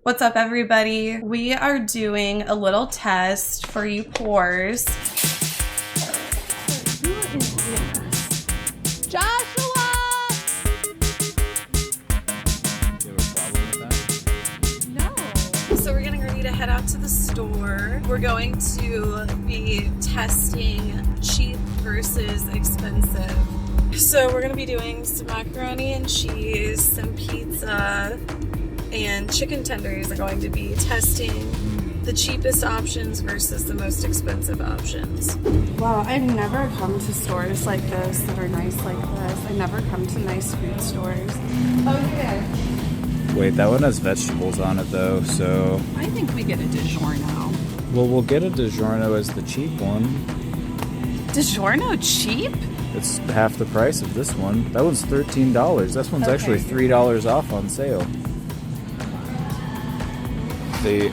What's up, everybody? We are doing a little test for you poors. Who is this? Joshua! Do you have a problem with that? No. So we're getting ready to head out to the store. We're going to be testing cheap versus expensive. So we're gonna be doing some macaroni and cheese, some pizza, and chicken tenders are going to be testing the cheapest options versus the most expensive options. Wow, I've never come to stores like this that are nice like this. I never come to nice food stores. Okay. Wait, that one has vegetables on it though, so... I think we get a DiGiorno. Well, we'll get a DiGiorno as the cheap one. DiGiorno cheap? It's half the price of this one. That one's $13. This one's actually $3 off on sale.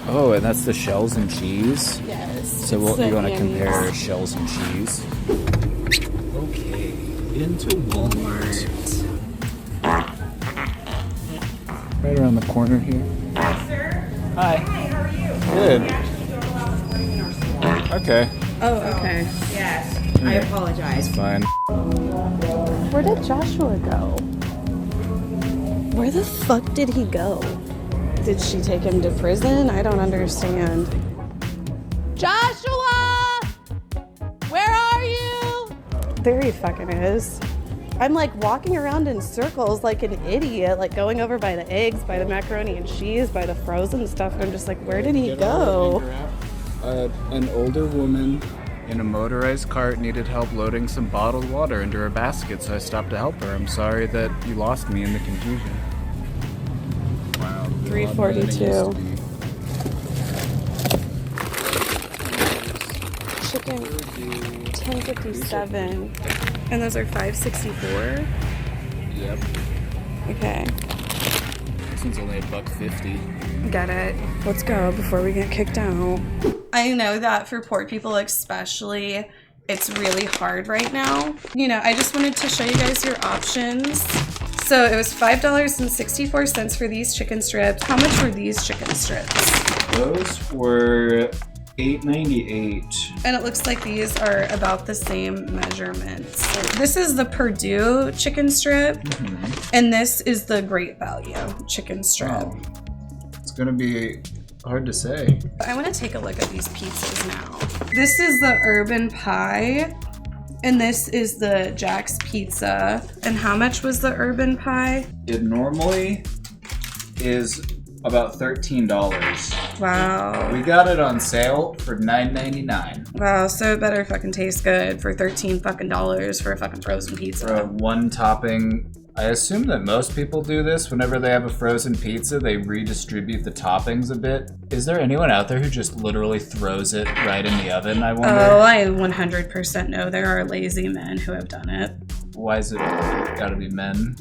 Oh, and that's the shells and cheese? Yes. So you want to compare shells and cheese? Okay, into Walmart. Right around the corner here. Yes, sir. Hi. Hi, how are you? Good. Actually, doing a lot of morning in our store. Okay. Oh, okay. Yes, I apologize. It's fine. Where did Joshua go? Where the fuck did he go? Did she take him to prison? I don't understand. Joshua! Where are you? There he fucking is. I'm like walking around in circles like an idiot, like going over by the eggs, by the macaroni and cheese, by the frozen stuff. And I'm just like, where did he go? An older woman in a motorized cart needed help loading some bottled water into her basket, so I stopped to help her. I'm sorry that you lost me in the confusion. Wow. $3.42. Chicken, $10.57. And those are $5.64? Yep. Okay. This one's only $1.50. Got it. Let's go before we get kicked out. I know that for poor people especially, it's really hard right now. You know, I just wanted to show you guys your options. So it was $5.64 for these chicken strips. How much were these chicken strips? Those were $8.98. And it looks like these are about the same measurements. This is the Purdue chicken strip, and this is the Great Value chicken strip. Oh. It's gonna be hard to say. I want to take a look at these pizzas now. This is the Urban Pie, and this is the Jack's Pizza. And how much was the Urban Pie? It normally is about $13. Wow. We got it on sale for $9.99. Wow, so it better fucking taste good for $13 fucking dollars for a fucking frozen pizza. For a one topping. I assume that most people do this whenever they have a frozen pizza, they redistribute the toppings a bit. Is there anyone out there who just literally throws it right in the oven, I wonder? Oh, I 100% know there are lazy men who have done it. Why is it gotta be men?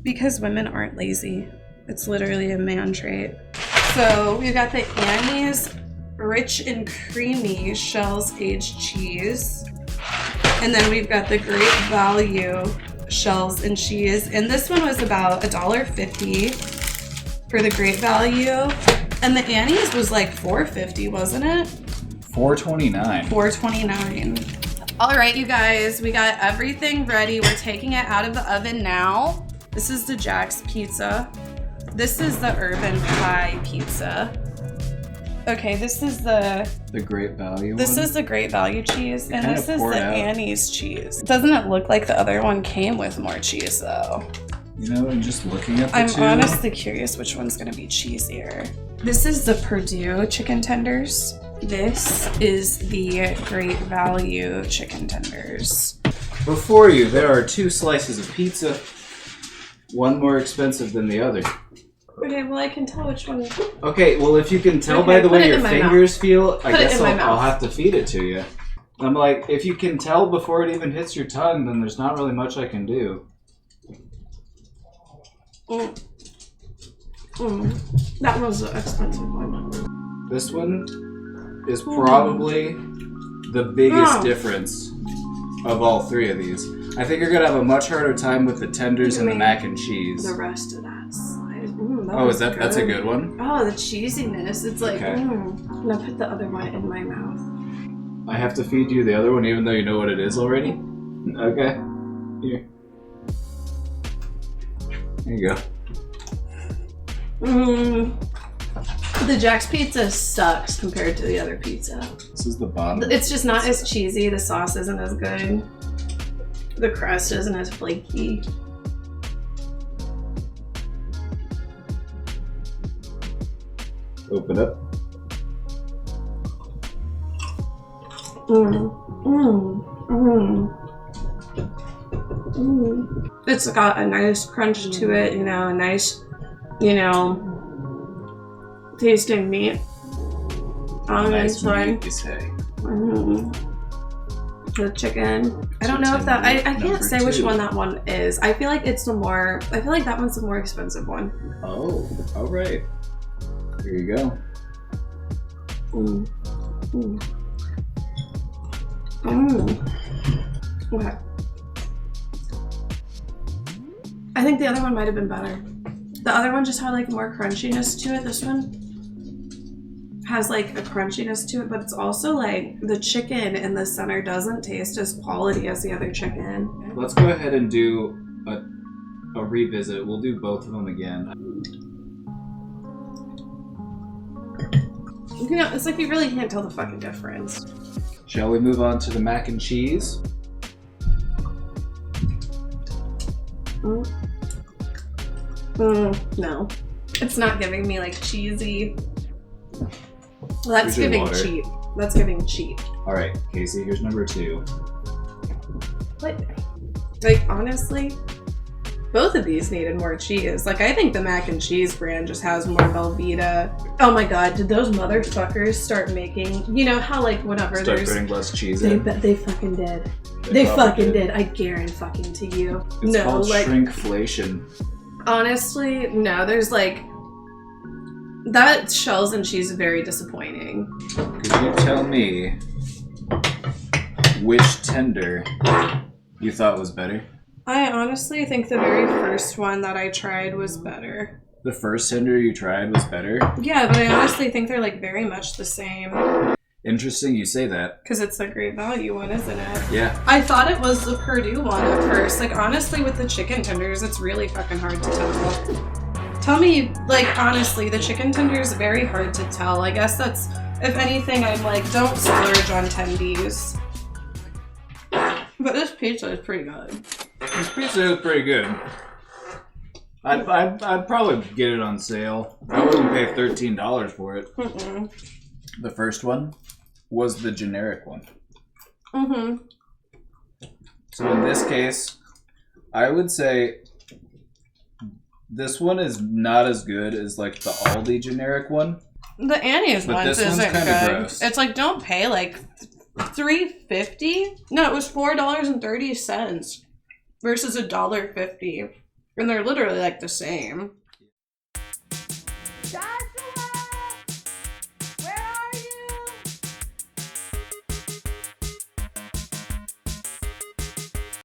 Because women aren't lazy. It's literally a man trait. So we've got the Annie's Rich and Creamy Shells Aged Cheese. And then we've got the Great Value Shells and Cheese. And this one was about $1.50 for the Great Value. And the Annie's was like $4.50, wasn't it? $4.29. $4.29. All right, you guys, we got everything ready. We're taking it out of the oven now. This is the Jack's Pizza. This is the Urban Pie Pizza. Okay, this is the Great Value This one? is the Great Value cheese, and kinda this is poured the out. Annie's cheese. Doesn't it look like the other one came with more cheese, though? You know, and just looking at the I'm two... honestly curious which one's gonna be cheesier. This is the Purdue chicken tenders. This is the Great Value chicken tenders. Before you, there are two slices of pizza. One more expensive than the other. Okay, well I can tell which one. Okay, well if you can tell Okay, by the put way it your in my fingers feel, I Put it guess in my I'll mouth. have to feed it to you. I'm like, if you can tell before it even hits your tongue, then there's not really much I can do. That was the expensive one. This one is probably the biggest Oh. difference of all three of these. I think you're gonna have a much harder time with the tenders and the mac and cheese. The rest of that side. Oh, is that that's a good one? Oh, the cheesiness. It's like, Okay. I'm gonna put the other one in my mouth. I have to feed you the other one even though you know what it is already? Okay. Here. There you go. The Jack's pizza sucks compared to the other pizza. This is the bottom. It's just not as cheesy. The sauce isn't as good. The crust isn't as flaky. Open up. It's got a nice crunch to it, you know, a nice, tasting meat. On Nice this one. meat, you say. The chicken. I don't know if that. I can't say which one that one is. I feel like it's the more. I feel like that one's the more expensive one. Oh, all right. Here you go. Okay. I think the other one might have been better. The other one just had like more crunchiness to it. This one has like a crunchiness to it, but it's also like the chicken in the center doesn't taste as quality as the other chicken. Let's go ahead and do a revisit. We'll do both of them again. You know, it's like you really can't tell the fucking difference. Shall we move on to the mac and cheese? No. It's not giving me like cheesy. That's Here's your giving water. cheap. That's giving cheap. All right, Casey, here's number 2. What? Like, honestly, both of these needed more cheese. Like, I think the mac and cheese brand just has more Velveeta. Oh my god, did those motherfuckers start making, you know how like whenever Start there's... putting less cheese They in. fucking did. They probably fucking did. I guarantee fucking to you. It's No, called like, shrinkflation. honestly, no, there's like... That shells and cheese is very disappointing. Could you tell me which tender you thought was better? I honestly think the very first one that I tried was better. The first tender you tried was better? Yeah, but I honestly think they're like very much the same. Interesting you say that. Because it's the Great Value one, isn't it? Yeah. I thought it was the Purdue one at first. Like, honestly, with the chicken tenders, it's really fucking hard to tell. Tell me, like, honestly, the chicken tender is very hard to tell. I guess that's, if anything, I'm like, don't splurge on tendies. But this pizza is pretty good. This pizza is pretty good. I'd probably get it on sale. I wouldn't pay $13 for it. The first one was the generic one. So in this case, I would say this one is not as good as like the Aldi generic one. The Annie's But ones this one's isn't kinda good. gross. It's like, don't pay like $3.50. No, it was $4.30 versus $1.50, and they're literally like the same.